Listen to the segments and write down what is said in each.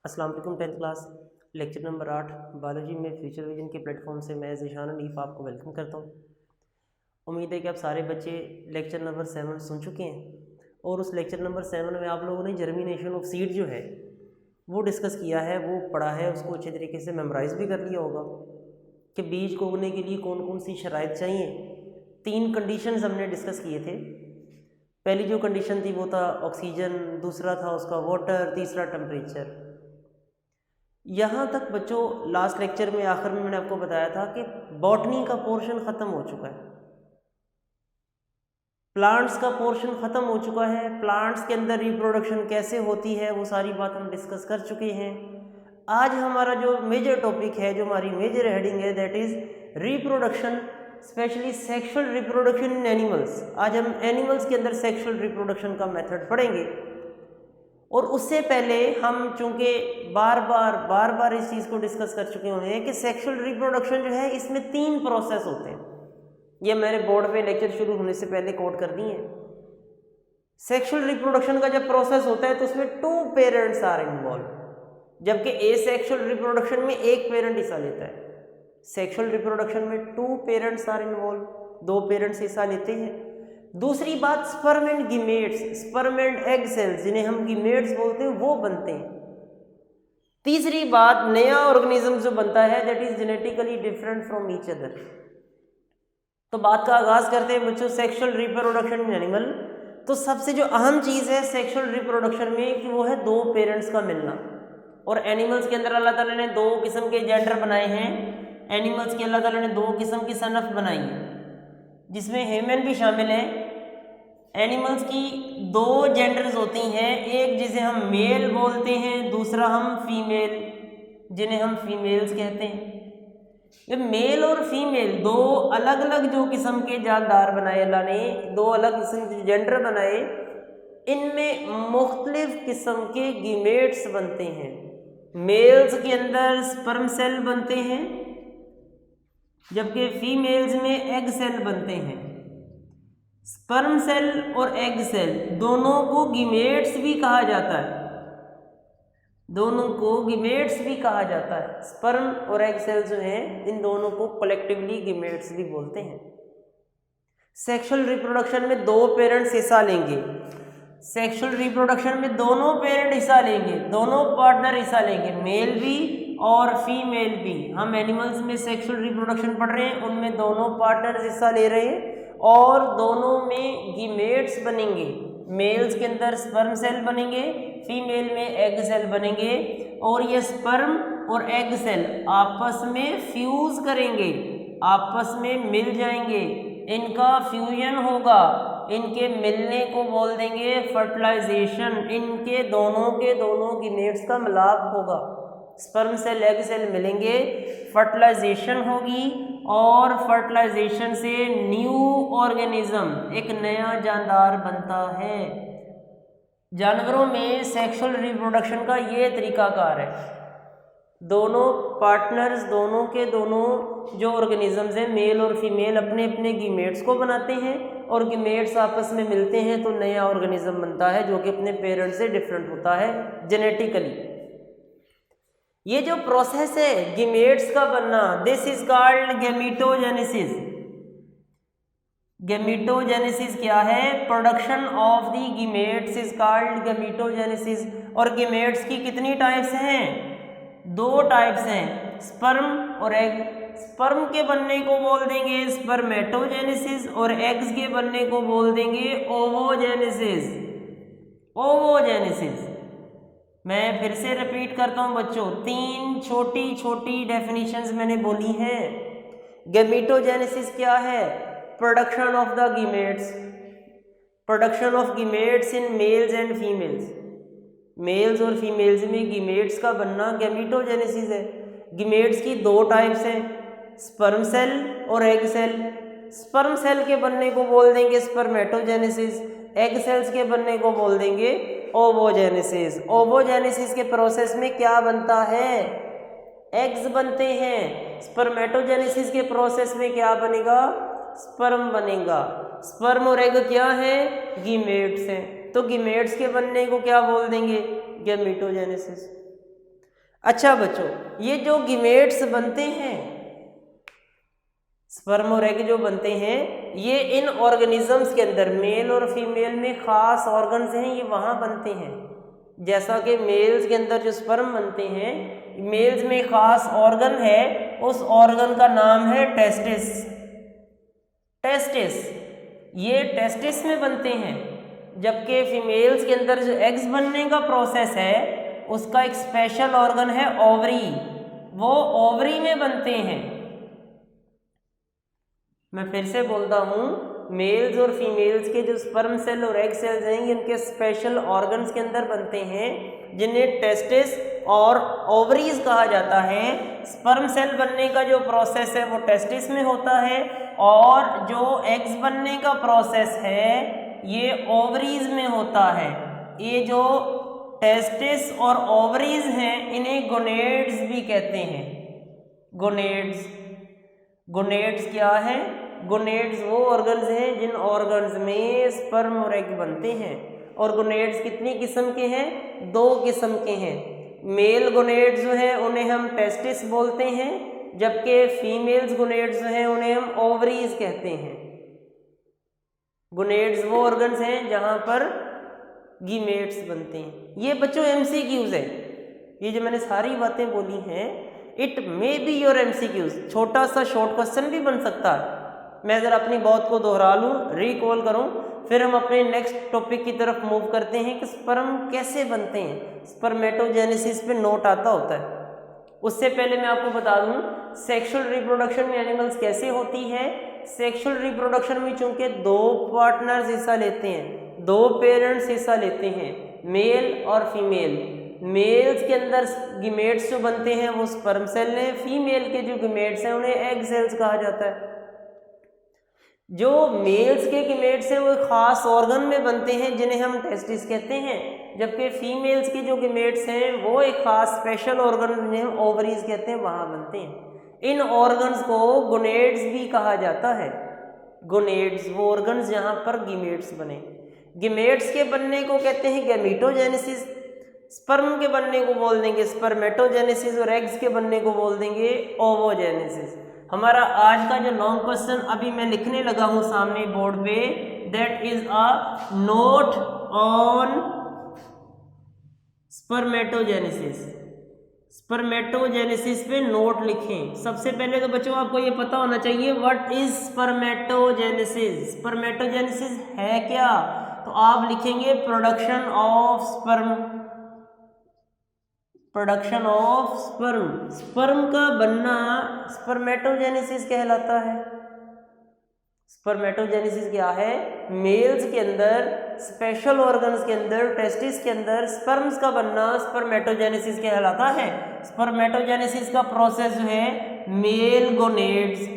अस्सलाम वालेकुम। 10th class lecture number 8 biology में फ्यूचर विजन के प्लेटफॉर्म से मैं ज़ीशान हनीफ आपको वेलकम करता हूँ। उम्मीद है कि आप सारे बच्चे लेक्चर नंबर 7 सुन चुके हैं और उस लेक्चर नंबर 7 में आप लोगों ने जर्मिनेशन ऑफ सीड जो है वो डिस्कस किया है, वो पढ़ा है, उसको अच्छे तरीके से मेमोराइज भी कर लिया होगा कि बीज को उगने के लिए कौन कौन सी शराइत चाहिए। 3 कंडीशंस हमने डिस्कस किए थे। पहली जो कंडीशन थी वो था ऑक्सीजन, दूसरा था उसका वाटर, तीसरा टेम्परेचर। यहाँ तक बच्चों लास्ट लेक्चर में आखिर में मैंने आपको बताया था कि बॉटनी का पोर्शन ख़त्म हो चुका है, प्लांट्स का पोर्शन ख़त्म हो चुका है। प्लांट्स के अंदर रिप्रोडक्शन कैसे होती है वो सारी बात हम डिस्कस कर चुके हैं। आज हमारा जो मेजर टॉपिक है, जो हमारी मेजर हेडिंग है, that is reproduction, specially sexual reproduction in animals. आज हम एनिमल्स के अंदर सेक्सुअल रिप्रोडक्शन का मेथड पढ़ेंगे। और उससे पहले हम चूँकि बार बार इस चीज़ को डिस्कस कर चुके हैं कि सेक्सुअल रिप्रोडक्शन जो है इसमें 3 प्रोसेस होते हैं। ये मैंने बोर्ड पे लेक्चर शुरू होने से पहले कोट कर दी है। सेक्सुअल रिप्रोडक्शन का जब प्रोसेस होता है तो उसमें 2 पेरेंट्स आर इन्वॉल्व, जबकि एसेक्सुअल रिप्रोडक्शन में 1 पेरेंट हिस्सा लेता है। सेक्सुअल रिप्रोडक्शन में 2 पेरेंट्स आर इन्वॉल्व, 2 पेरेंट्स हिस्सा लेते हैं। दूसरी बात, sperm and gametes, sperm and egg cells जिन्हें हम गीमेट्स बोलते हैं वो बनते हैं। तीसरी बात, नया ऑर्गेनिज्म जो बनता है that is genetically different from each other. तो बात का आगाज करते हैं बच्चों सेक्सुअल रिप्रोडक्शन इन एनिमल। तो सबसे जो अहम चीज़ है सेक्सुअल रिप्रोडक्शन में कि वो है 2 पेरेंट्स का मिलना। और एनिमल्स के अंदर अल्लाह ताला ने 2 किस्म के जेंडर बनाए हैं। एनिमल्स के अल्लाह ताला ने 2 किस्म की सनफ बनाई है, जिसमें ह्यूमन भी शामिल है। एनिमल्स की 2 जेंडर्स होती हैं, एक जिसे हम मेल बोलते हैं, दूसरा हम फीमेल, जिन्हें हम फीमेल्स कहते हैं। ये मेल और फीमेल 2 अलग अलग जो किस्म के जानदार बनाए अल्लाह ने, 2 अलग किस्म के जेंडर बनाए। इनमें मुख्तलिफ किस्म के गीमेट्स बनते हैं। मेल्स के अंदर स्पर्म सेल बनते हैं, जबकि फीमेल्स में एग सेल बनते हैं। स्पर्म सेल और एग सेल दोनों को गीमेट्स भी कहा जाता है, दोनों को गीमेट्स भी कहा जाता है। स्पर्म और एग सेल जो हैं इन दोनों को कलेक्टिवली गीमेट्स भी बोलते हैं। सेक्सुअल रिप्रोडक्शन में 2 पेरेंट्स हिस्सा लेंगे। सेक्सुअल रिप्रोडक्शन में दोनों पेरेंट हिस्सा लेंगे, दोनों पार्टनर हिस्सा लेंगे, मेल भी और फीमेल भी। हम एनिमल्स में सेक्सुअल रिप्रोडक्शन पढ़ रहे हैं, उनमें दोनों पार्टनर्स हिस्सा ले रहे हैं और दोनों में गीमेट्स बनेंगे। मेल्स के अंदर स्पर्म सेल बनेंगे, फीमेल में एग सेल बनेंगे और ये स्पर्म और एग सेल आपस में फ्यूज करेंगे, आपस में मिल जाएंगे, इनका फ्यूजन होगा। इनके मिलने को बोल देंगे फर्टिलाइजेशन। इनके दोनों के दोनों गीमेट्स का मिलाप होगा, स्पर्म सेल एग सेल मिलेंगे, फर्टिलाइजेशन होगी और फर्टिलाइजेशन से न्यू ऑर्गेनिज्म, एक नया जानदार बनता है। जानवरों में सेक्सुअल रिप्रोडक्शन का ये तरीकाकार है, दोनों पार्टनर्स, दोनों के दोनों जो ऑर्गेनिजम्स हैं मेल और फीमेल अपने अपने गीमेट्स को बनाते हैं और गीमेट्स आपस में मिलते हैं तो नया ऑर्गेनिज्म बनता है जो कि अपने पेरेंट्स से डिफरेंट होता है जेनेटिकली। ये जो प्रोसेस है गीमेट्स का बनना, this is called gametogenesis. Gametogenesis क्या है? Production of the gametes is called gametogenesis. और गीमेट्स की कितनी टाइप्स हैं? 2 टाइप्स हैं, स्पर्म और एग। स्पर्म के बनने को बोल देंगे स्पर्मेटोजेनेसिस और एग्स के बनने को बोल देंगे ओवोजेनेसिस। ओवोजेनेसिस। मैं फिर से रिपीट करता हूं बच्चों, 3 छोटी छोटी डेफिनेशंस मैंने बोली हैं। गैमीटोजेनेसिस क्या है? Production of the gametes, production of gametes in males and females. Males और फीमेल्स में गीमेट्स का बनना गैमीटोजेनेसिस है। गीमेट्स की 2 टाइप्स हैं, स्पर्म सेल और एग सेल। स्पर्म सेल के बनने को बोल देंगे स्पर्मेटोजेनेसिस, एग सेल्स के बनने को बोल देंगे ओवोजेनेसिस। ओवोजेनेसिस के प्रोसेस में क्या बनता है? एग्स बनते हैं। स्पर्मेटोजेनेसिस के प्रोसेस में क्या बनेगा? स्पर्म बनेगा। स्पर्म और एग क्या है? गीमेट्स हैं। तो गीमेट्स के बनने को क्या बोल देंगे? गैमीटोजेनेसिस। अच्छा बच्चों, ये जो गीमेट्स बनते हैं, स्पर्म और एग जो बनते हैं, ये इन ऑर्गेनिजम्स के अंदर मेल और फीमेल में खास ऑर्गन्स हैं, ये वहाँ बनते हैं। जैसा कि मेल्स के अंदर जो स्पर्म बनते हैं, मेल्स में खास ऑर्गन है, उस ऑर्गन का नाम है टेस्टिस। टेस्टिस, ये टेस्टिस में बनते हैं। जबकि फीमेल्स के अंदर जो एग्स बनने का प्रोसेस है, उसका एक स्पेशल ऑर्गन है ओवरी, वो ओवरी में बनते हैं। मैं फिर से बोलता हूँ, मेल्स और फीमेल्स के जो स्पर्म सेल और एग सेल्स हैं, इनके स्पेशल ऑर्गन्स के अंदर बनते हैं, जिन्हें टेस्टिस और ओवरीज कहा जाता है। स्पर्म सेल बनने का जो प्रोसेस है वो टेस्टिस में होता है, और जो एग्स बनने का प्रोसेस है ये ओवरीज में होता है। ये जो टेस्टिस और ओवरीज हैं, इन्हें गोनेड्स भी कहते हैं। गोनेड्स, गोनेड्स क्या है? गोनेड्स वो ऑर्गन्स हैं जिन ऑर्गन्स में स्पर्म और एग बनते हैं। और गोनेड्स कितनी किस्म के हैं? 2 किस्म के हैं। मेल गोनेड्स जो है उन्हें हम टेस्टिस बोलते हैं, जबकि फीमेल्स गोनेड्स जो हैं उन्हें हम ओवरीज कहते हैं। गोनेड्स वो ऑर्गन्स हैं जहां पर गीमेट्स बनते हैं। ये बच्चों एमसीक्यूज है, ये जो मैंने सारी बातें बोली हैं, it may be your MCQs. छोटा सा शॉर्ट क्वेश्चन भी बन सकता है। मैं ज़रा अपनी बात को दोहरा लूँ, रिकॉल करूँ, फिर हम अपने नेक्स्ट टॉपिक की तरफ मूव करते हैं कि स्पर्म कैसे बनते हैं। स्पर्मेटोजेनेसिस पे नोट आता होता है। उससे पहले मैं आपको बता दूं, सेक्सुअल रिप्रोडक्शन में एनिमल्स कैसे होती है। सेक्सुअल रिप्रोडक्शन में चूंकि 2 पार्टनर्स हिस्सा लेते हैं, 2 पेरेंट्स हिस्सा लेते हैं, मेल और फीमेल। मेल्स के अंदर गीमेट्स जो बनते हैं वो स्पर्म सेल हैं, फीमेल के जो गीमेट्स हैं उन्हें एग सेल्स कहा जाता है। जो मेल्स के गीमेट्स हैं वो खास ऑर्गन में बनते हैं जिन्हें हम टेस्टिस कहते हैं, जबकि फीमेल्स के जो गीमेट्स हैं वो एक खास स्पेशल ऑर्गन जिन्हें हम ओवरीज कहते हैं, वहाँ बनते हैं। इन ऑर्गन्स को गोनेड्स भी कहा जाता है। गोनेड्स वो ऑर्गन्स जहाँ पर गीमेट्स बने। गीमेट्स के बनने को कहते हैं गैमीटोजेनेसिस, स्पर्म के बनने को बोल देंगे स्पर्मेटोजेनेसिस, और एग्स के बनने को बोल देंगे ओवोजेनेसिस। हमारा आज का जो लॉन्ग क्वेश्चन अभी मैं लिखने लगा हूं सामने बोर्ड पे, that is a note on spermatogenesis. Spermatogenesis पे नोट लिखें। सबसे पहले तो बच्चों आपको ये पता होना चाहिए व्हाट इज स्पर्मेटोजेनेसिस। स्पर्मेटोजेनेसिस है क्या? तो आप लिखेंगे production of sperm. Production of sperm, sperm का बनना स्पर्मेटोजेनेसिस कहलाता है। स्पर्मेटोजेनेसिस क्या है? मेल्स के अंदर स्पेशल ऑर्गन्स के अंदर टेस्टिस के अंदर स्पर्म्स का बनना स्पर्मेटोजेनेसिस कहलाता है। स्पर्मेटोजेनेसिस का प्रोसेस जो है मेल गोनेड्स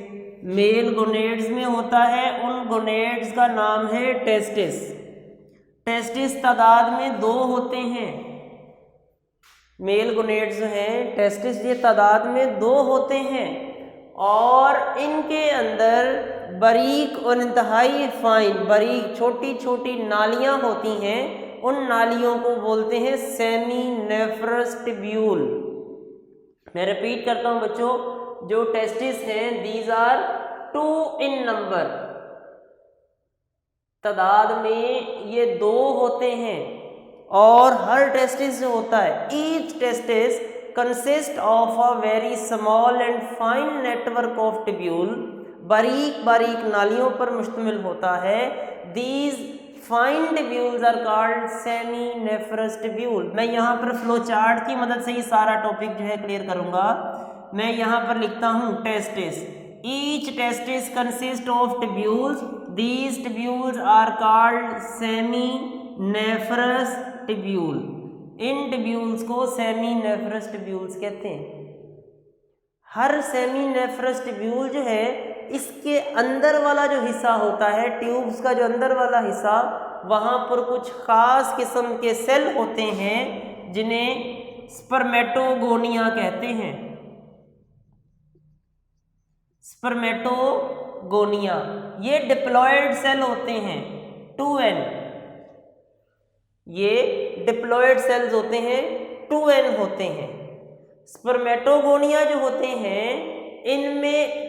में होता है। उन गोनेड्स का नाम है टेस्टिस। टेस्टिस तादाद में 2 होते हैं। मेल गोनेड्स जो हैं टेस्टिस ये तादाद में 2 होते हैं, और इनके अंदर बारीक और इंतहाई फाइन, बारीक छोटी छोटी नालियां होती हैं। उन नालियों को बोलते हैं सेमीनेफ्रस ट्यूब्यूल। मैं रिपीट करता हूं बच्चों, जो टेस्टिस हैं दीज आर 2 इन नंबर, तादाद में ये 2 होते हैं। और हर टेस्टिस जो होता है, each testis consist of a very small and fine network of tubule, बारीक बारीक नालियों पर मुश्तमिल होता है। These fine tubules are called seminiferous tubule. मैं यहाँ पर फ्लो चार्ट की मदद से ही सारा टॉपिक जो है क्लियर करूँगा। मैं यहाँ पर लिखता हूँ testis, each testis consist of tubules, these tubules are called seminiferous tubule. इन ट्यूब्यूल्स को सेमीनेफ्रस ट्यूब्यूल्स कहते हैं। हर सेमीनेफ्रस ट्यूब्यूल जो है, इसके अंदर वाला जो हिस्सा होता है, ट्यूब्स का जो अंदर वाला हिस्सा, वहाँ पर कुछ खास किस्म के सेल होते हैं जिन्हें स्पर्मेटोगोनिया कहते हैं। स्पर्मेटोगोनिया ये डिप्लॉयड सेल होते हैं, 2n। ये डिप्लॉयड सेल्स होते हैं, 2n होते हैं। स्पर्मेटोगोनिया जो होते हैं इनमें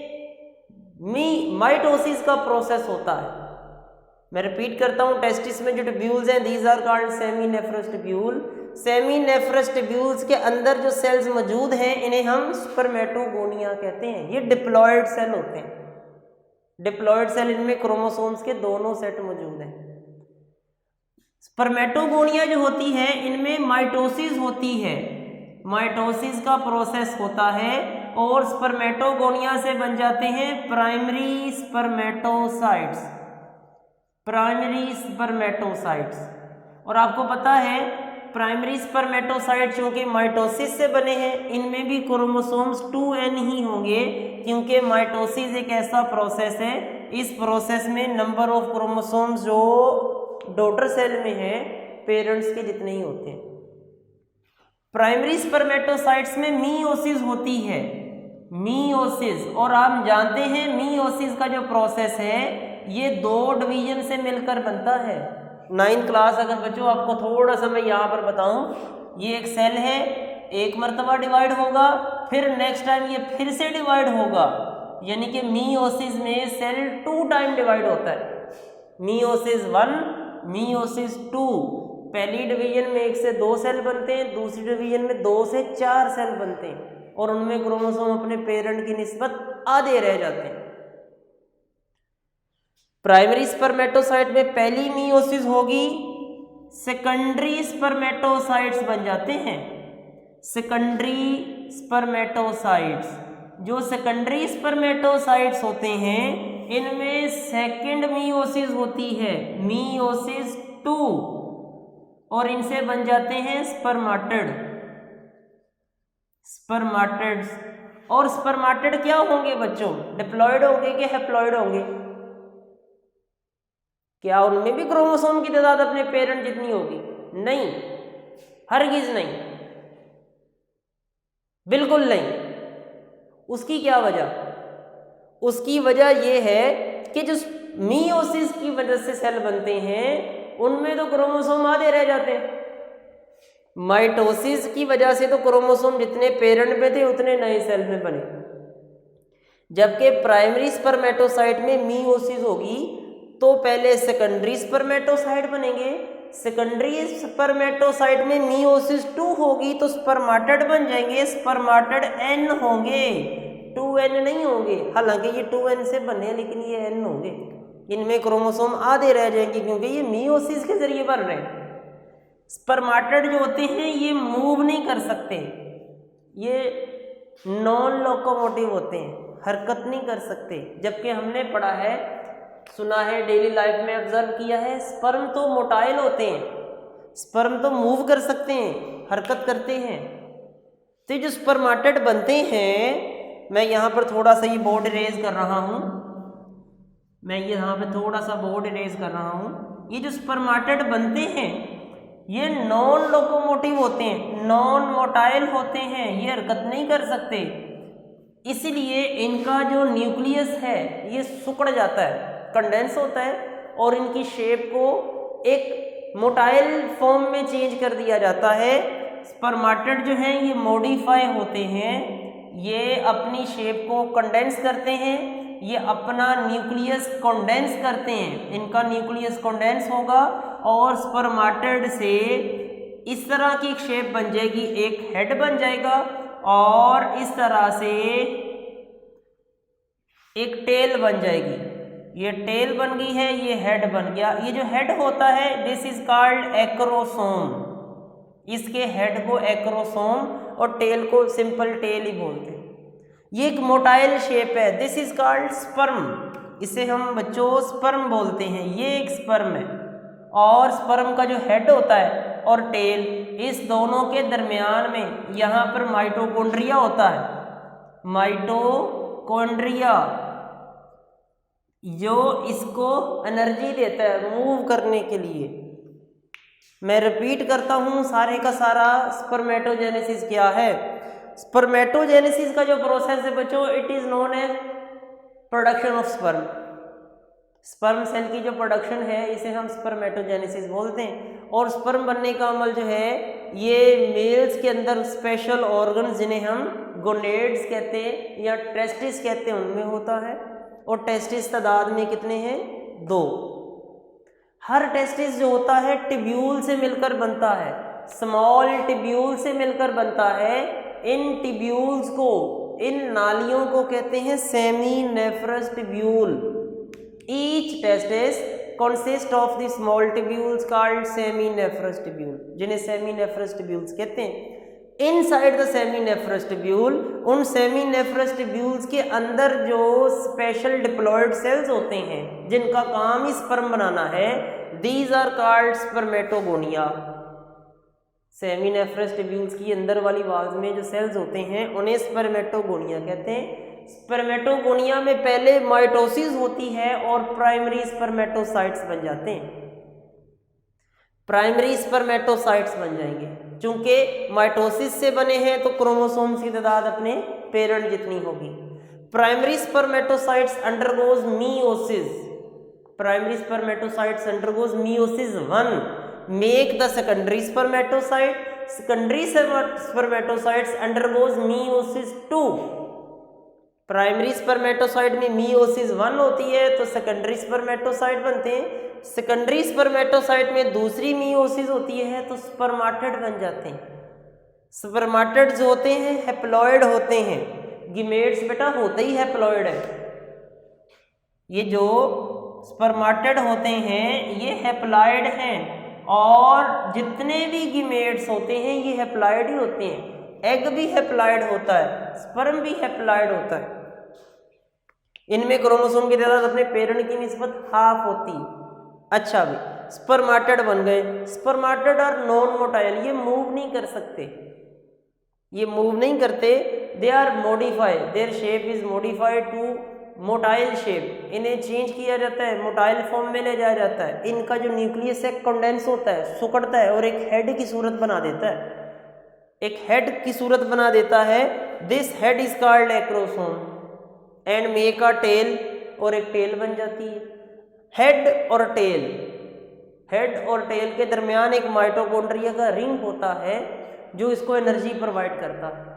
माइटोसिस का प्रोसेस होता है। मैं रिपीट करता हूं, टेस्टिस में जो ट्यूब्यूल्स हैं these are called seminiferous tubule. Seminiferous tubules के अंदर जो सेल्स मौजूद हैं इन्हें हम स्पर्मेटोगोनिया कहते हैं। ये डिप्लॉयड सेल होते हैं। डिप्लॉयड सेल, इनमें क्रोमोसोम्स के दोनों सेट मौजूद हैं। स्पर्मेटोगोनिया जो होती है इनमें माइटोसिस होती है, माइटोसिस का प्रोसेस होता है और स्पर्मेटोगोनिया से बन जाते हैं प्राइमरी स्पर्मेटोसाइट्स। Primary spermatocytes. और आपको पता है प्राइमरी स्पर्मेटोसाइट चूंकि माइटोसिस से बने हैं इनमें भी क्रोमोसोम्स 2n ही होंगे, क्योंकि माइटोसिस एक ऐसा प्रोसेस है, इस प्रोसेस में नंबर ऑफ क्रोमोसोम्स जो डॉटर सेल में है पेरेंट्स के जितने ही होते हैं। प्राइमरी स्पर्मेटोसाइट्स में मीओसिस होती है, मीओसिस। और आप जानते हैं मीओसिस का जो प्रोसेस है ये 2 डिवीजन से मिलकर बनता है। 9th क्लास अगर बच्चों आपको थोड़ा सा मैं यहाँ पर बताऊं, ये एक सेल है, एक मर्तबा डिवाइड होगा, फिर नेक्स्ट टाइम ये फिर से डिवाइड होगा, यानी कि मीओसिस में सेल 2 टाइम डिवाइड होता है। Meiosis 1, meiosis 2। पहली डिवीजन में 1 से 2 सेल बनते हैं, दूसरी डिवीजन में 2 से 4 सेल बनते हैं और उनमें क्रोमोसोम अपने पेरेंट की निस्बत आधे रह जाते हैं। प्राइमरी स्पर्मेटोसाइट में पहली मीओसिस होगी, सेकेंडरी स्पर्मेटोसाइट्स बन जाते हैं। सेकेंडरी स्पर्मेटोसाइट्स, जो सेकेंडरी स्पर्मेटोसाइट्स होते हैं इनमें सेकंड मीओसिस होती है, मीओसिस 2, और इनसे बन जाते हैं स्पर्माटिड। स्पर्माटिड्स। और स्पर्माटिड क्या होंगे बच्चों? डिप्लॉयड होंगे कि हैप्लॉयड होंगे? क्या उनमें भी क्रोमोसोम की तादाद अपने पेरेंट जितनी होगी? नहीं, हरगिज नहीं, बिल्कुल नहीं। उसकी क्या वजह? उसकी वजह यह है कि जो मीओसिस की वजह से सेल बनते हैं उनमें तो क्रोमोसोम आधे रह जाते हैं। माइटोसिस की वजह से तो क्रोमोसोम जितने पेरेंट में थे उतने नए सेल में बने, जबकि प्राइमरी स्पर्मेटोसाइट में मीओसिस होगी तो पहले सेकेंडरी स्पर्मेटोसाइट बनेंगे, सेकेंडरी स्पर्मेटोसाइट में मीओसिस 2 होगी तो स्पर्माटिड बन जाएंगे, स्पर्माटिड n होंगे, 2n नहीं होंगे। हालांकि ये 2n से बने लेकिन ये n होंगे। इनमें क्रोमोसोम आधे रह जाएंगे क्योंकि ये मीओसिस के जरिए बन रहे हैं। स्पर्माटिड जो होते हैं ये मूव नहीं कर सकते, ये नॉन लोकोमोटिव होते हैं, हरकत नहीं कर सकते। जबकि हमने पढ़ा है, सुना है, डेली लाइफ में ऑब्जर्व किया है, स्पर्म तो मोटाइल होते हैं, स्पर्म तो मूव कर सकते हैं, हरकत करते हैं। तो जो स्पर्माटिड बनते हैं, मैं यहाँ पर थोड़ा सा ये बोर्ड इरेज कर रहा हूँ, मैं ये यहाँ पे थोड़ा सा बोर्ड इरेज कर रहा हूँ। ये जो स्पर्माटिड बनते हैं ये नॉन लोकोमोटिव होते हैं, नॉन मोटाइल होते हैं, ये हरकत नहीं कर सकते। इसलिए इनका जो न्यूक्लियस है ये सिकुड़ जाता है, कंडेंस होता है और इनकी शेप को एक मोटाइल फॉर्म में चेंज कर दिया जाता है। स्पर्माटिड जो हैं ये मॉडिफाई होते हैं, ये अपनी शेप को कंडेंस करते हैं, ये अपना न्यूक्लियस कंडेंस करते हैं, इनका न्यूक्लियस कंडेंस होगा और स्पर्माटिड से इस तरह की एक शेप बन जाएगी, एक हेड बन जाएगा और इस तरह से एक टेल बन जाएगी। ये टेल बन गई है, ये हेड बन गया। ये जो हेड होता है दिस इज कॉल्ड एक्रोसोम, इसके हेड को एक्रोसोम और टेल को सिंपल टेल ही बोलते हैं। ये एक मोटाइल शेप है, दिस इज कॉल्ड स्पर्म, इसे हम बच्चों स्पर्म बोलते हैं। ये एक स्पर्म है और स्पर्म का जो हेड होता है और टेल, इस दोनों के दरमियान में यहाँ पर माइटोकॉन्ड्रिया होता है, माइटोकॉन्ड्रिया जो इसको एनर्जी देता है मूव करने के लिए। मैं रिपीट करता हूँ सारे का सारा, स्पर्मेटोजेनेसिस क्या है? स्पर्मेटोजेनेसिस का जो प्रोसेस है बच्चों, it is known as production of sperm. Sperm cell की जो प्रोडक्शन है इसे हम स्पर्मेटोजेनेसिस बोलते हैं। और स्पर्म बनने का अमल जो है ये मेल्स के अंदर स्पेशल ऑर्गन जिन्हें हम गोनेड्स कहते हैं या टेस्टिस कहते हैं उनमें होता है। और टेस्टिस तादाद में कितने हैं? 2। हर टेस्टिस जो होता है टिब्यूल से मिलकर बनता है, स्मॉल टिब्यूल से मिलकर बनता है। इन टिब्यूल्स को, इन नालियों को कहते हैं seminiferous tubule. Each testis consist of the small tubules called seminiferous tubule, जिन्हें seminiferous tubules कहते हैं। Inside the seminiferous tubule, उन seminiferous tubules के अंदर जो special diploid cells होते हैं जिनका काम ही स्पर्म बनाना है, these are called spermatogonia। seminiferous tubules की अंदर वाली वाल्स में जो सेल्स होते हैं उन्हें स्पर्मेटोगोनिया कहते हैं। स्पर्मेटोगोनिया में पहले माइटोसिस होती है और प्राइमरी स्पर्मेटोसाइट्स बन जाते हैं। प्राइमरी स्पर्मेटोसाइट्स बन जाएंगे। चूंकि माइटोसिस से बने हैं तो क्रोमोसोम्स की तादाद अपने पेरेंट जितनी होगी। Primary spermatocytes undergoes meiosis. Primary spermatocytes undergoes meiosis 1 make the secondary spermatocyte. Secondary spermatocytes undergoes meiosis 2। Primary spermatocyte में मीओसिस 1 होती है तो सेकेंडरी स्पर्मेटोसाइट बनते हैं। सेकेंडरी स्पर्मेटोसाइट में दूसरी मीओसिस होती है तो स्पर्माटिड बन जाते हैं। स्पर्माटिड जो होते हैं हैप्लॉइड होते हैं। गिमेट्स बेटा होते ही हैप्लॉइड है। ये जो स्पर्माटिड होते हैं ये हैप्लॉइड हैं और जितने भी गिमेट्स होते हैं ये हैप्लॉइड ही होते हैं। एग भी हैप्लॉइड होता है, स्पर्म भी हैप्लॉइड होता है। इनमें क्रोमोसोम की तादाद अपने पेरेंट की निस्बत हाफ होती। अच्छा भी स्पर्माटिड बन गए। स्पर्माटिड और नॉन मोटाइल, ये मूव नहीं कर सकते, ये मूव नहीं करते। They are modified, their shape is modified to motile shape. इन्हें चेंज किया जाता है, मोटाइल फॉर्म में ले जाया जाता है। इनका जो न्यूक्लियस है कंडेंस होता है, सिकुड़ता है और एक हेड की सूरत बना देता है, एक हेड की सूरत बना देता है। This head is called acrosome and make a tail, और एक टेल बन जाती है। हेड और टेल, हेड और टेल के दरमियान एक माइटोकॉन्ड्रिया का रिंग होता है जो इसको एनर्जी प्रोवाइड करता है।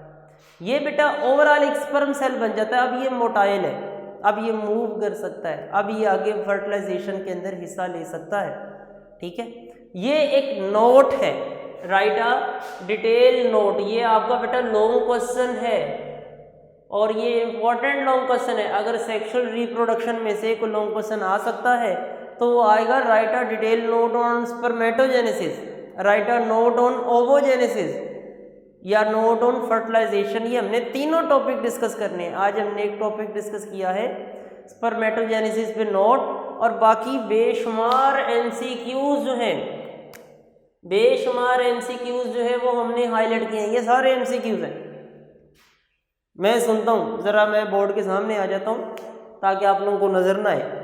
ये बेटा ओवरऑल एक स्पर्म सेल बन जाता है। अब ये मोटाइल है, अब ये मूव कर सकता है, अब ये आगे फर्टिलाइजेशन के अंदर हिस्सा ले सकता है। ठीक है, ये एक नोट है, राइट अ डिटेल नोट। ये आपका बेटा लॉन्ग क्वेश्चन है और ये इंपॉर्टेंट लॉन्ग क्वेश्चन है। अगर सेक्सुअल रिप्रोडक्शन में से कोई लॉन्ग क्वेश्चन आ सकता है तो वो आएगा write a detail note on spermatogenesis, write a note on oogenesis या नोट ऑन फर्टिलाइजेशन। ये हमने तीनों टॉपिक डिस्कस करने हैं। आज हमने एक टॉपिक डिस्कस किया है स्पर्मेटोजेनेसिस पे नोट, और बाकी बेशुमार एमसीक्यूज जो हैं, बेशुमार एमसीक्यूज जो है वो हमने हाईलाइट किए हैं। ये सारे एमसीक्यूज हैं। मैं सुनता हूँ, ज़रा मैं बोर्ड के सामने आ जाता हूँ ताकि आप लोगों को नज़र ना आए,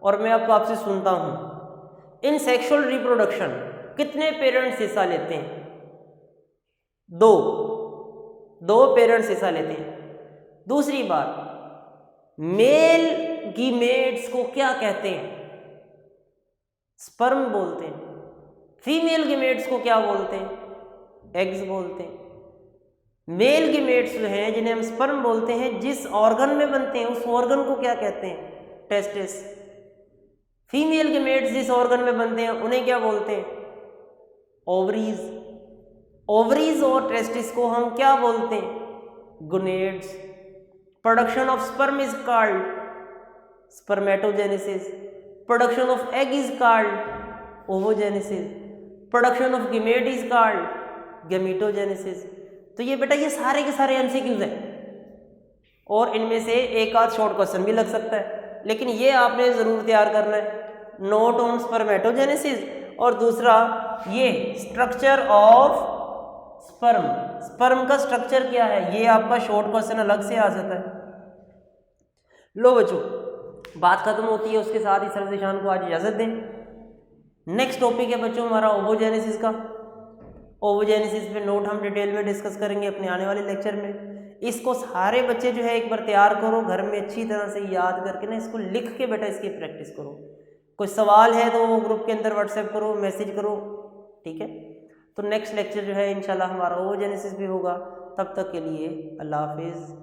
और मैं आपसे सुनता हूँ। इन सेक्सुअल रिप्रोडक्शन कितने पेरेंट्स हिस्सा लेते हैं? दो पेरेंट्स हिस्सा लेते हैं। दूसरी बात, मेल गीमेट्स को क्या कहते हैं? स्पर्म बोलते हैं। फीमेल गीमेट्स को क्या बोलते हैं? एग्स बोलते हैं। मेल गीमेट्स जो हैं जिन्हें हम स्पर्म बोलते हैं, जिस ऑर्गन में बनते हैं उस ऑर्गन को क्या कहते हैं? टेस्टिस। फीमेल गीमेट्स जिस ऑर्गन में बनते हैं उन्हें क्या बोलते हैं? ओवरीज। ओवरीज और टेस्टिस को हम क्या बोलते हैं? Gonads. Production of sperm is called spermatogenesis. Production of egg is called oogenesis. Production of gamete is called gametogenesis. तो ये बेटा ये सारे के सारे एमसीक्यूज हैं और इनमें से एक आध शॉर्ट क्वेश्चन भी लग सकता है, लेकिन ये आपने ज़रूर तैयार करना है। नोट ऑन स्पर्मेटोजेनेसिस और दूसरा ये स्ट्रक्चर ऑफ स्पर्म। स्पर्म का स्ट्रक्चर क्या है, ये आपका शॉर्ट क्वेश्चन अलग से आ सकता है। लो बच्चों, बात खत्म होती है, उसके साथ ही सर जिशान को आज इजाज़त दें। नेक्स्ट टॉपिक है बच्चों हमारा ओवोजेनेसिस का। ओवोजेनेसिस पे नोट हम डिटेल में डिस्कस करेंगे अपने आने वाले लेक्चर में। इसको सारे बच्चे जो है एक बार तैयार करो, घर में अच्छी तरह से याद करके ना इसको लिख के बेटा इसकी प्रैक्टिस करो। कोई सवाल है तो वो ग्रुप के अंदर व्हाट्सएप करो, मैसेज करो, ठीक है। तो नेक्स्ट लेक्चर जो है इंशाल्लाह हमारा ओवोजेनेसिस भी होगा। तब तक के लिए अल्लाह हाफिज़।